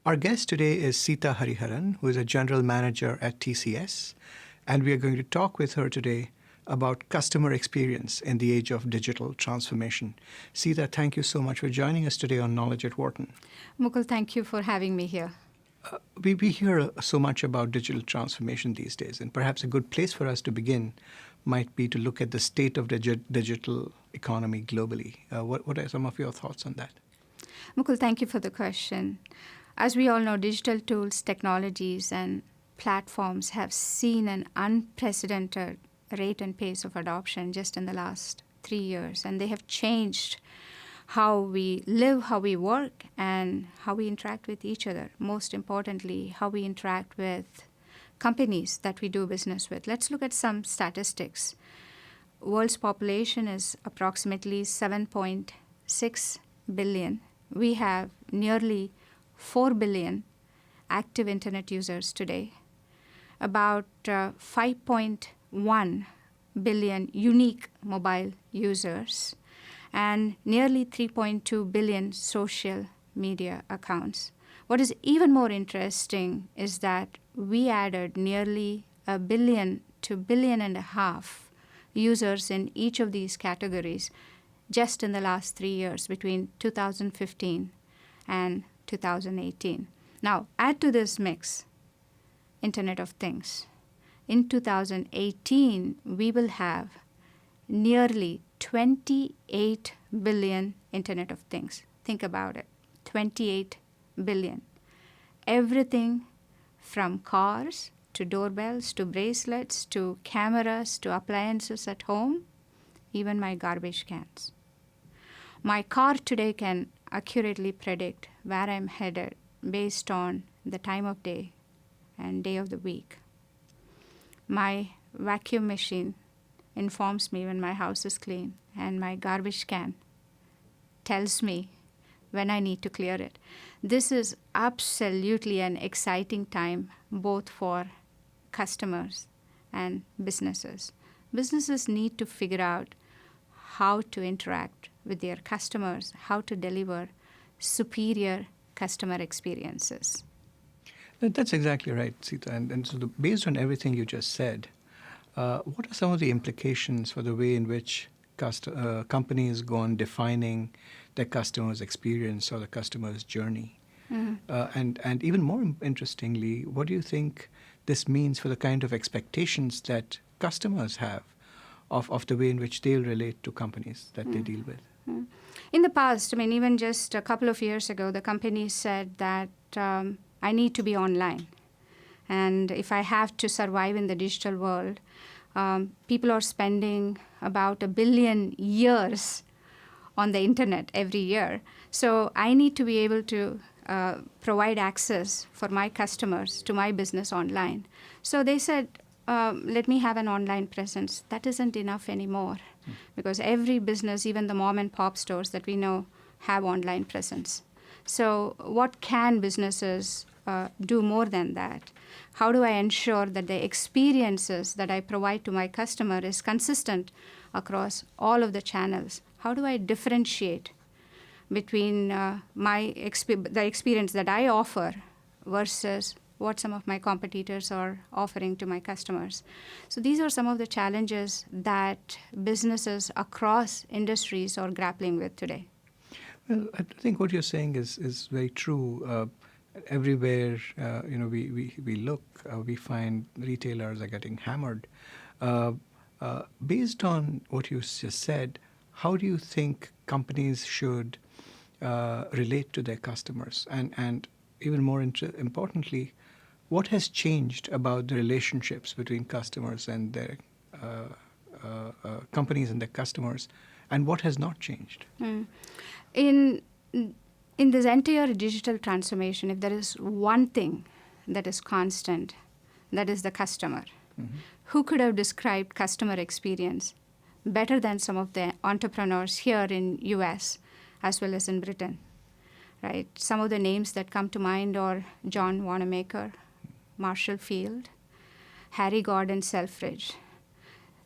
Our guest today is Sita Hariharan, who is a general manager at TCS, and we are going to talk with her today about customer experience in the age of digital transformation. Sita, thank you so much for joining us today on Knowledge at Wharton. Mukul, thank you for having me here. We hear so much about digital transformation these days, and perhaps a good place for us to begin might be to look at the state of the digital economy globally. What are some of your thoughts on that? Mukul, thank you for the question. As we all know, digital tools, technologies, and platforms have seen an unprecedented rate and pace of adoption just in the last 3 years, and they have changed how we live, how we work, and how we interact with each other. Most importantly, how we interact with companies that we do business with. Let's look at some statistics. World's population is approximately 7.6 billion. We have nearly 4 billion active internet users today, about 5.1 billion unique mobile users, and nearly 3.2 billion social media accounts. What is even more interesting is that we added nearly 1 billion to 1.5 billion users in each of these categories just in the last 3 years, between 2015 and 2018. Now, add to this mix Internet of Things. In 2018, we will have nearly 28 billion Internet of Things. Think about it, 28 billion. Everything from cars to doorbells to bracelets to cameras to appliances at home, even my garbage cans. My car today can accurately predict where I'm headed based on the time of day and day of the week. My vacuum machine informs me when my house is clean, and my garbage can tells me when I need to clear it. This is absolutely an exciting time both for customers and businesses. Businesses need to figure out how to interact with their customers, how to deliver superior customer experiences. That's exactly right, Sita. And so based on everything you just said, what are some of the implications for the way in which companies go on defining their customer's experience or the customer's journey? Mm-hmm. And even more interestingly, what do you think this means for the kind of expectations that customers have of the way in which they'll relate to companies that they deal with? In the past, even just a couple of years ago, the companies said that I need to be online. And if I have to survive in the digital world, people are spending about 1 billion years on the internet every year. So I need to be able to provide access for my customers to my business online. So they said, let me have an online presence. That isn't enough anymore because every business, even the mom and pop stores that we know, have online presence. So what can businesses do more than that? How do I ensure that the experiences that I provide to my customer is consistent across all of the channels? How do I differentiate between the experience that I offer versus what some of my competitors are offering to my customers? So these are some of the challenges that businesses across industries are grappling with today. Well, I think what you're saying is very true. Everywhere we look, we find retailers are getting hammered. Based on what you just said, how do you think companies should relate to their customers? And even more importantly, what has changed about the relationships between customers and their companies and their customers, and what has not changed? In this entire digital transformation, if there is one thing that is constant, that is the customer. Mm-hmm. Who could have described customer experience better than some of the entrepreneurs here in US as well as in Britain, right? Some of the names that come to mind are John Wanamaker, Marshall Field, Harry Gordon Selfridge.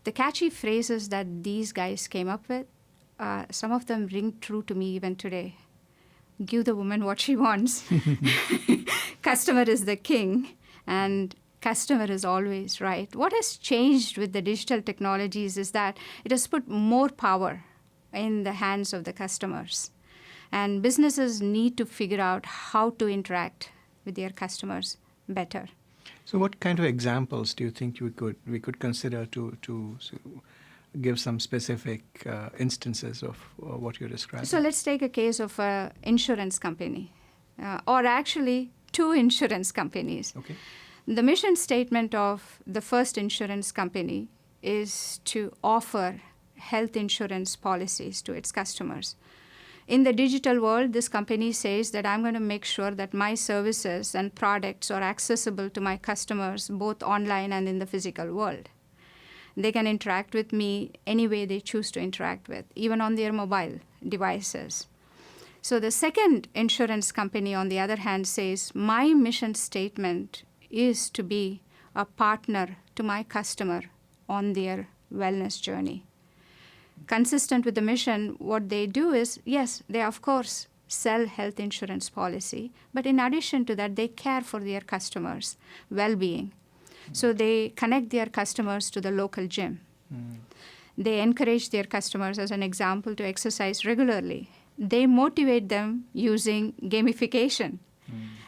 The catchy phrases that these guys came up with, some of them ring true to me even today. give the woman what she wants. Customer is the king, and customer is always right. What has changed with the digital technologies is that it has put more power in the hands of the customers. And businesses need to figure out how to interact with their customers better. So what kind of examples do you think we could consider to give some specific instances of what you're describing? So let's take a case of an insurance company, or actually two insurance companies. Okay. The mission statement of the first insurance company is to offer health insurance policies to its customers. In the digital world, this company says that I'm going to make sure that my services and products are accessible to my customers both online and in the physical world. They can interact with me any way they choose to interact with, even on their mobile devices. So the second insurance company, on the other hand, says my mission statement is to be a partner to my customer on their wellness journey. Consistent with the mission, what they do is, yes, they of course sell health insurance policy, but in addition to that, they care for their customers' well-being. So they connect their customers to the local gym. They encourage their customers, as an example, to exercise regularly. They motivate them using gamification.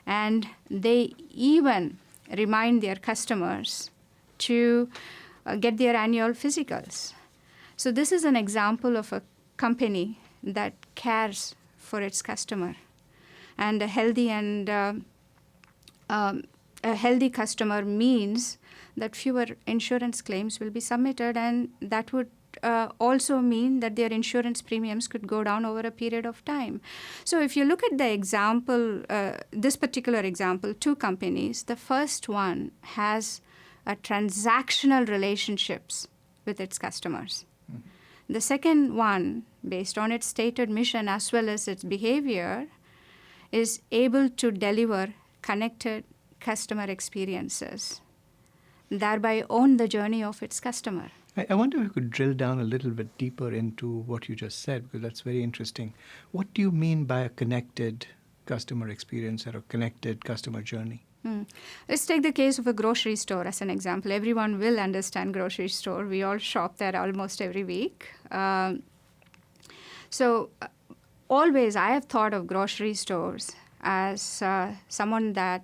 And they even remind their customers to get their annual physicals. So this is an example of a company that cares for its customer. And a healthy customer means that fewer insurance claims will be submitted, and that would also mean that their insurance premiums could go down over a period of time. So if you look at the example, this particular example, two companies, the first one has a transactional relationships with its customers. The second one, based on its stated mission as well as its behavior, is able to deliver connected customer experiences, thereby own the journey of its customer. I wonder if you could drill down a little bit deeper into what you just said, because that's very interesting. What do you mean by a connected customer experience or a connected customer journey? Let's take the case of a grocery store as an example. Everyone will understand grocery store. We all shop there almost every week. Always I have thought of grocery stores as someone that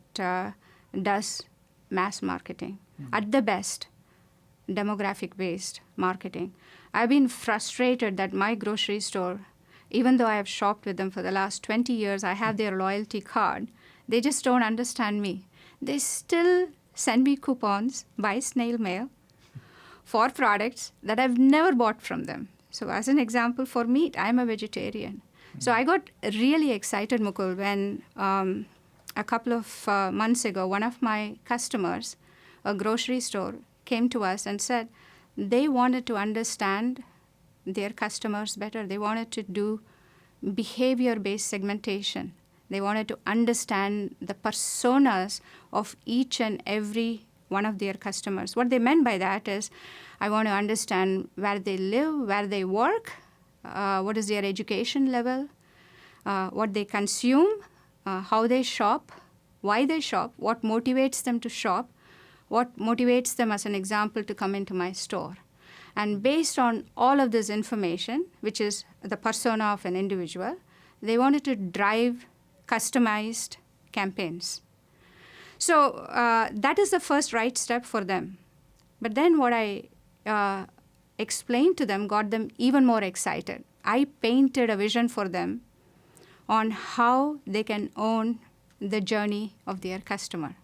does mass marketing. At the best, demographic-based marketing. I've been frustrated that my grocery store, even though I have shopped with them for the last 20 years, I have their loyalty card, they just don't understand me. They still send me coupons by snail mail for products that I've never bought from them. So as an example, for meat, I'm a vegetarian. So I got really excited, Mukul, when a couple of months ago, one of my customers, a grocery store, came to us and said they wanted to understand their customers better. They wanted to do behavior-based segmentation. They wanted to understand the personas of each and every one of their customers. What they meant by that is, I want to understand where they live, where they work, what is their education level, what they consume, how they shop, why they shop, what motivates them to shop, what motivates them, as an example, to come into my store. And based on all of this information, which is the persona of an individual, they wanted to drive customized campaigns. So that is the first right step for them. But then what I explained to them got them even more excited. I painted a vision for them on how they can own the journey of their customer.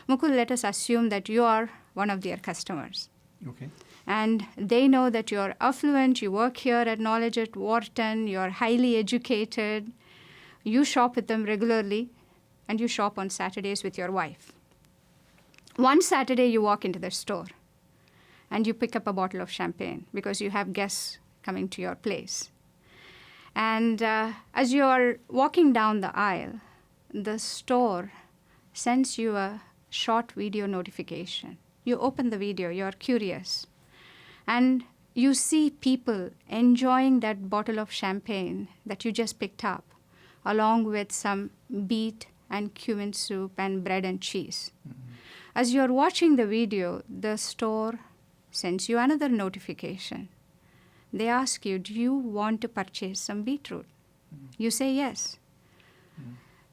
Mukul, let us assume that you are one of their customers. Okay. And they know that you're affluent, you work here at Knowledge at Wharton, you're highly educated, you shop with them regularly, and you shop on Saturdays with your wife. One Saturday, you walk into the store, and you pick up a bottle of champagne because you have guests coming to your place. And as you're walking down the aisle, the store sends you a short video notification. You open the video, you're curious, and you see people enjoying that bottle of champagne that you just picked up along with some beet and cumin soup and bread and cheese. As you're watching the video, the store sends you another notification. They ask you, do you want to purchase some beetroot? You say yes.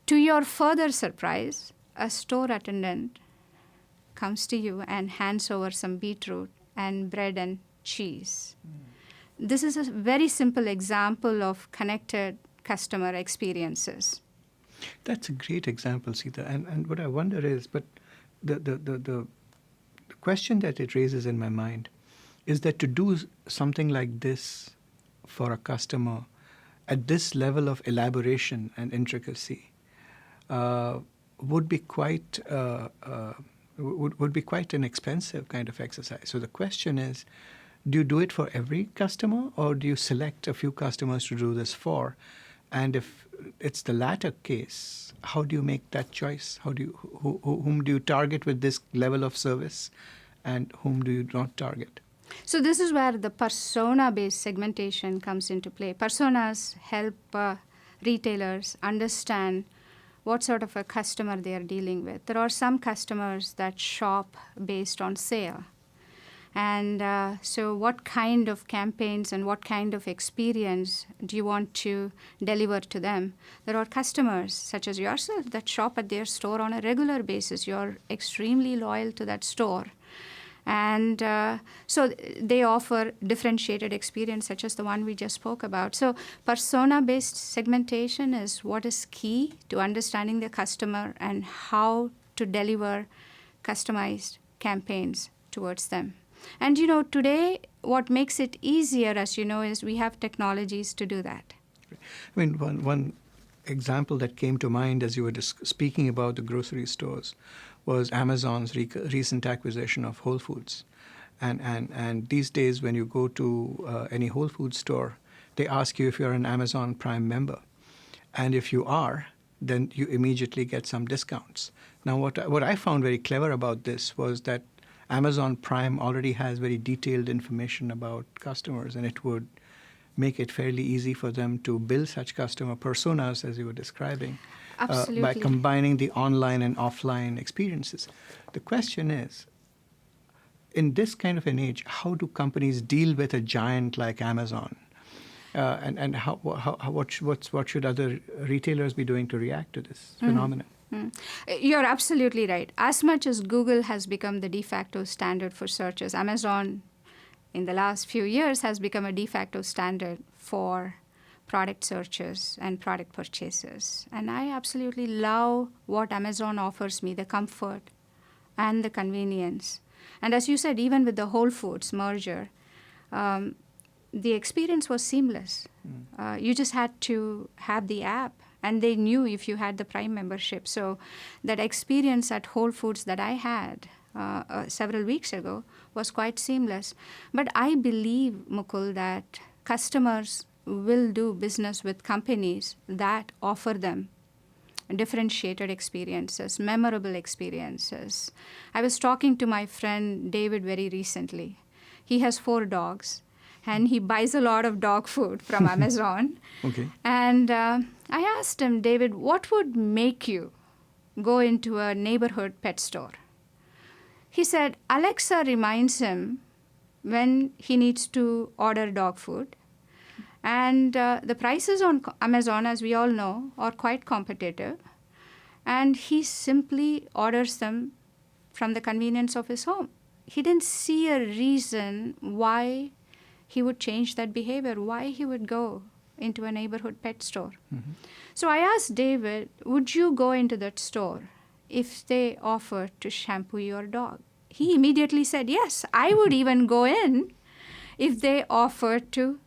To your further surprise, a store attendant comes to you and hands over some beetroot and bread and cheese. This is a very simple example of connected customer experiences. That's a great example, Sita. And what I wonder is, but the question that it raises in my mind is that to do something like this for a customer at this level of elaboration and intricacy would be quite would be quite an expensive kind of exercise. So the question is, do you do it for every customer, or do you select a few customers to do this for? And if it's the latter case, how do you make that choice? How do you whom do you target with this level of service, and whom do you not target? So this is where the persona-based segmentation comes into play. Personas help retailers understand what sort of a customer they are dealing with. There are some customers that shop based on sale. And so what kind of campaigns and what kind of experience do you want to deliver to them? There are customers, such as yourself, that shop at their store on a regular basis. You're extremely loyal to that store. And so they offer differentiated experience, such as the one we just spoke about. So persona-based segmentation is what is key to understanding the customer and how to deliver customized campaigns towards them. And, today what makes it easier, as you know, is we have technologies to do that. I mean, one example that came to mind as you were speaking about the grocery stores was Amazon's recent acquisition of Whole Foods. And these days, when you go to any Whole Foods store, they ask you if you're an Amazon Prime member. And if you are, then you immediately get some discounts. Now, what I found very clever about this was that Amazon Prime already has very detailed information about customers, and it would make it fairly easy for them to build such customer personas, as you were describing, by combining the online and offline experiences. The question is, in this kind of an age, how do companies deal with a giant like Amazon? And what should other retailers be doing to react to this phenomenon? You're absolutely right. As much as Google has become the de facto standard for searches, Amazon in the last few years has become a de facto standard for product searches and product purchases. And I absolutely love what Amazon offers me, the comfort and the convenience. And as you said, even with the Whole Foods merger, the experience was seamless. You just had to have the app, and they knew if you had the Prime membership. So that experience at Whole Foods that I had several weeks ago was quite seamless. But I believe, Mukul, that customers will do business with companies that offer them differentiated experiences, memorable experiences. I was talking to my friend David very recently. He has 4 dogs, and he buys a lot of dog food from Amazon. Okay. And I asked him, David, what would make you go into a neighborhood pet store? He said Alexa reminds him when he needs to order dog food. And the prices on Amazon, as we all know, are quite competitive. And he simply orders them from the convenience of his home. He didn't see a reason why he would change that behavior, why he would go into a neighborhood pet store. Mm-hmm. So I asked David, would you go into that store if they offer to shampoo your dog? He immediately said, yes, I would even go in if they offer to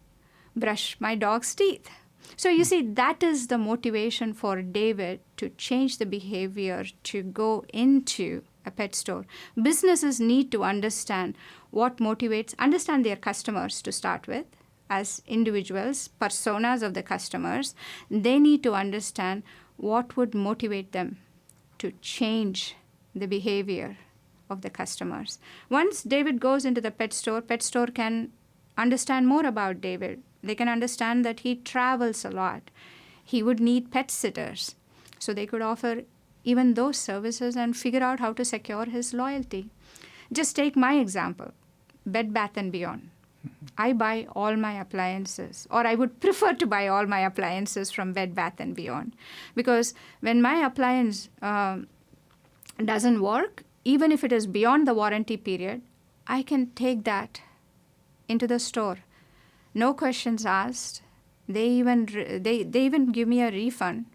brush my dog's teeth. So you see, that is the motivation for David to change the behavior to go into a pet store. Businesses need to understand what motivates, understand their customers to start with as individuals, personas of the customers. They need to understand what would motivate them to change the behavior of the customers. Once David goes into the pet store can understand more about David. They can understand that he travels a lot. he would need pet sitters. So they could offer even those services and figure out how to secure his loyalty. Just take my example, Bed Bath & Beyond. I buy all my appliances, or I would prefer to buy all my appliances from Bed Bath & Beyond. Because when my appliance doesn't work, even if it is beyond the warranty period, I can take that into the store. No questions asked. They even give me a refund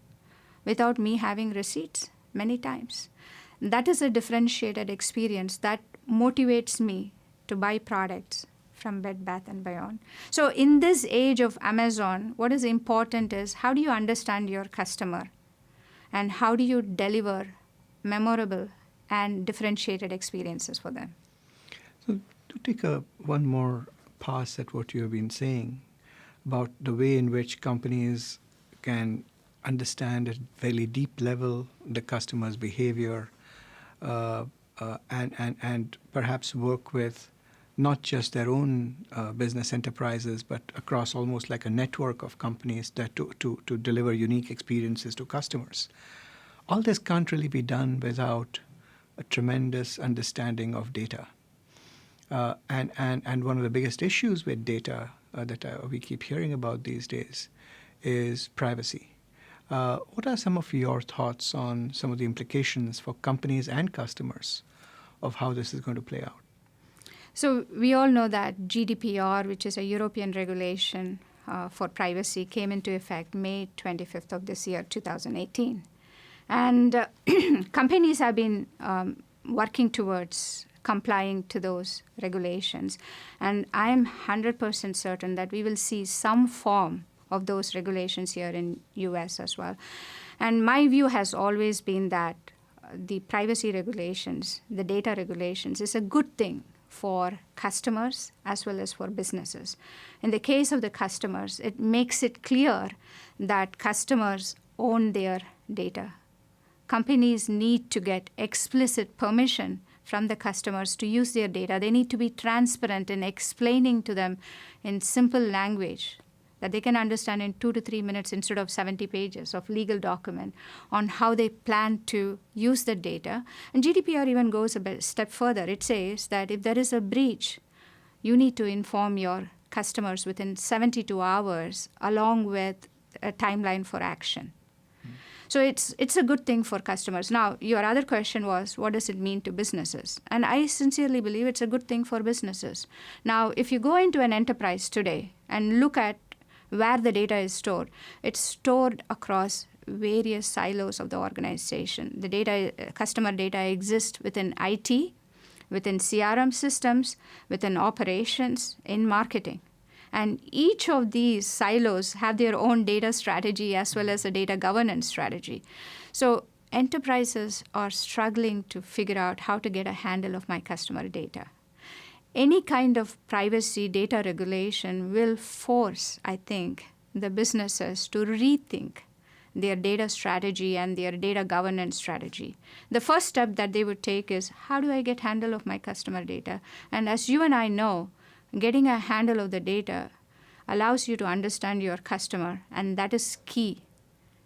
without me having receipts many times. That is a differentiated experience that motivates me to buy products from Bed Bath & Beyond. So in this age of Amazon, what is important is how do you understand your customer and how do you deliver memorable and differentiated experiences for them. So to take one more pass at what you have been saying about the way in which companies can understand at a very deep level the customer's behavior and perhaps work with not just their own business enterprises, but across almost like a network of companies that to deliver unique experiences to customers. All this can't really be done without a tremendous understanding of data. And one of the biggest issues with data that we keep hearing about these days is privacy. What are some of your thoughts on some of the implications for companies and customers of how this is going to play out? So we all know that GDPR, which is a European regulation for privacy, came into effect May 25th of this year, 2018. And companies have been working towards complying to those regulations. And I'm 100% certain that we will see some form of those regulations here in US as well. And my view has always been that the privacy regulations, the data regulations, is a good thing for customers as well as for businesses. In the case of the customers, it makes it clear that customers own their data. Companies need to get explicit permission from the customers to use their data. They need to be transparent in explaining to them in simple language that they can understand in 2 to 3 minutes instead of 70 pages of legal document on how they plan to use the data. And GDPR even goes a step further. It says that if there is a breach, you need to inform your customers within 72 hours along with a timeline for action. So it's a good thing for customers. Now, your other question was, what does it mean to businesses? And I sincerely believe it's a good thing for businesses. Now, if you go into an enterprise today and look at where the data is stored, it's stored across various silos of the organization. The data, customer data exists within IT, within CRM systems, within operations, in marketing. And each of these silos have their own data strategy as well as a data governance strategy. So enterprises are struggling to figure out how to get a handle of my customer data. Any kind of privacy data regulation will force, I think, the businesses to rethink their data strategy and their data governance strategy. The first step that they would take is, how do I get handle of my customer data? And as you and I know, getting a handle of the data allows you to understand your customer, and that is key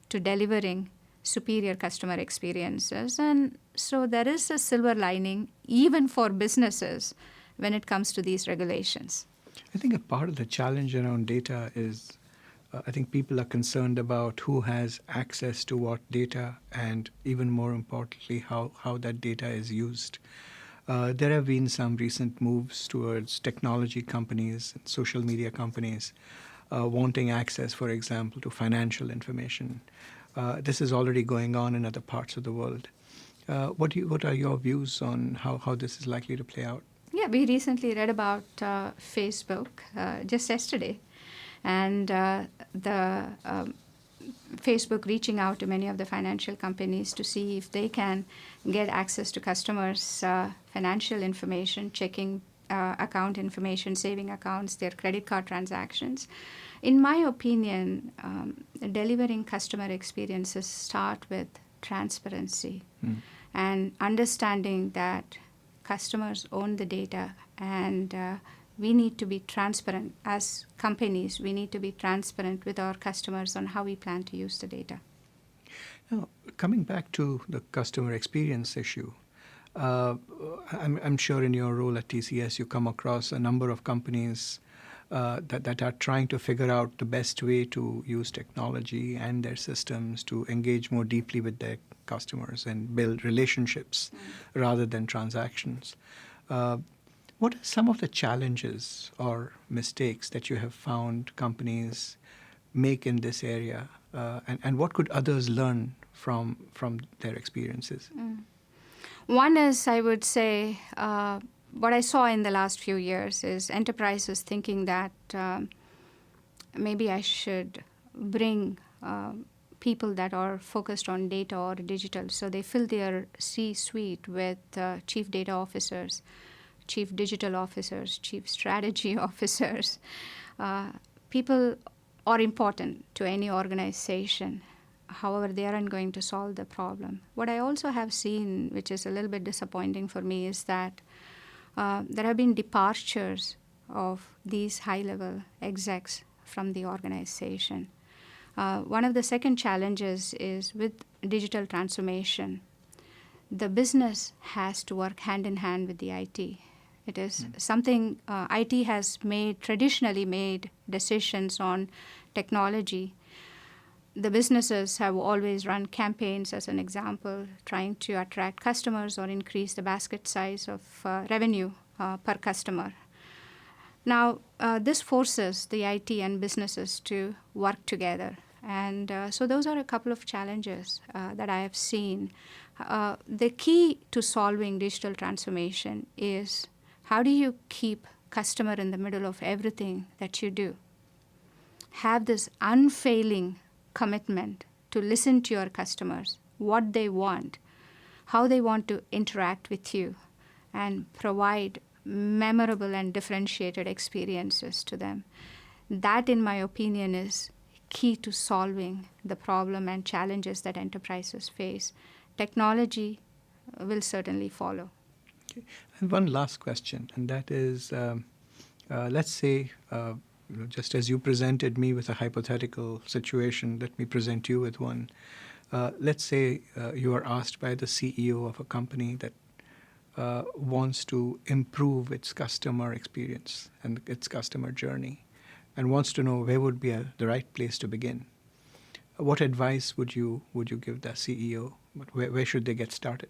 to delivering superior customer experiences. And so there is a silver lining even for businesses when it comes to these regulations. I think a part of the challenge around data is I think people are concerned about who has access to what data and even more importantly, how that data is used. There have been some recent moves towards technology companies and social media companies wanting access, for example, to financial information. This is already going on in other parts of the world. What are your views on how this is likely to play out? Yeah, we recently read about Facebook just yesterday, and the Facebook reaching out to many of the financial companies to see if they can get access to customers' financial information, checking account information, saving accounts, their credit card transactions. In my opinion, delivering customer experiences start with transparency and understanding that customers own the data and we need to be transparent. As companies, we need to be transparent with our customers on how we plan to use the data. Now, coming back to the customer experience issue, uh, I'm sure in your role at TCS, you come across a number of companies that are trying to figure out the best way to use technology and their systems to engage more deeply with their customers and build relationships rather than transactions. What are some of the challenges or mistakes that you have found companies make in this area, and what could others learn from their experiences? One is, I would say, what I saw in the last few years is enterprises thinking that maybe I should bring people that are focused on data or digital. So they fill their C-suite with chief data officers, chief digital officers, chief strategy officers. People are important to any organization. However, they aren't going to solve the problem. What I also have seen, which is a little bit disappointing for me, is that there have been departures of these high-level execs from the organization. One of the second challenges is with digital transformation. The business has to work hand in hand with the IT. It is something IT has traditionally made decisions on technology. The businesses have always run campaigns, as an example, trying to attract customers or increase the basket size of revenue per customer. Now, this forces the IT and businesses to work together. And so those are a couple of challenges that I have seen. The key to solving digital transformation is how do you keep customer in the middle of everything that you do? Have this unfailing commitment to listen to your customers, what they want, how they want to interact with you, and provide memorable and differentiated experiences to them. That, in my opinion, is key to solving the problem and challenges that enterprises face. Technology will certainly follow. Okay. And one last question, and that is, let's say, just as you presented me with a hypothetical situation, let me present you with one. Let's say you are asked by the CEO of a company that wants to improve its customer experience and its customer journey, and wants to know where would be the right place to begin. What advice would you give the CEO? Where should they get started?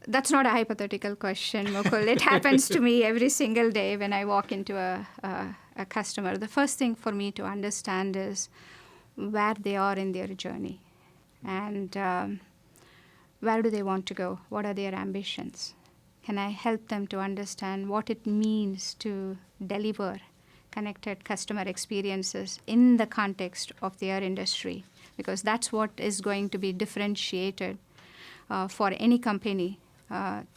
That's not a hypothetical question, Mukul. It happens to me every single day when I walk into a customer. The first thing for me to understand is where they are in their journey and where do they want to go? What are their ambitions? Can I help them to understand what it means to deliver connected customer experiences in the context of their industry? Because that's what is going to be differentiated for any company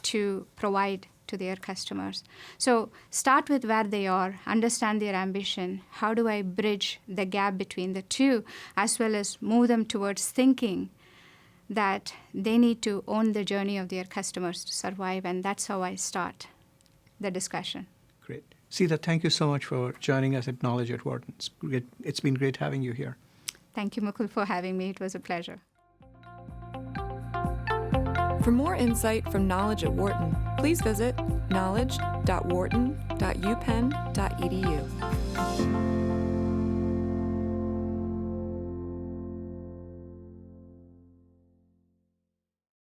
to provide to their customers. So start with where they are, understand their ambition. How do I bridge the gap between the two, as well as move them towards thinking that they need to own the journey of their customers to survive, and that's how I start the discussion. Great. Sita, thank you so much for joining us at Knowledge at Wharton. It's been great having you here. Thank you, Mukul, for having me. It was a pleasure. For more insight from Knowledge at Wharton, please visit knowledge.wharton.upenn.edu.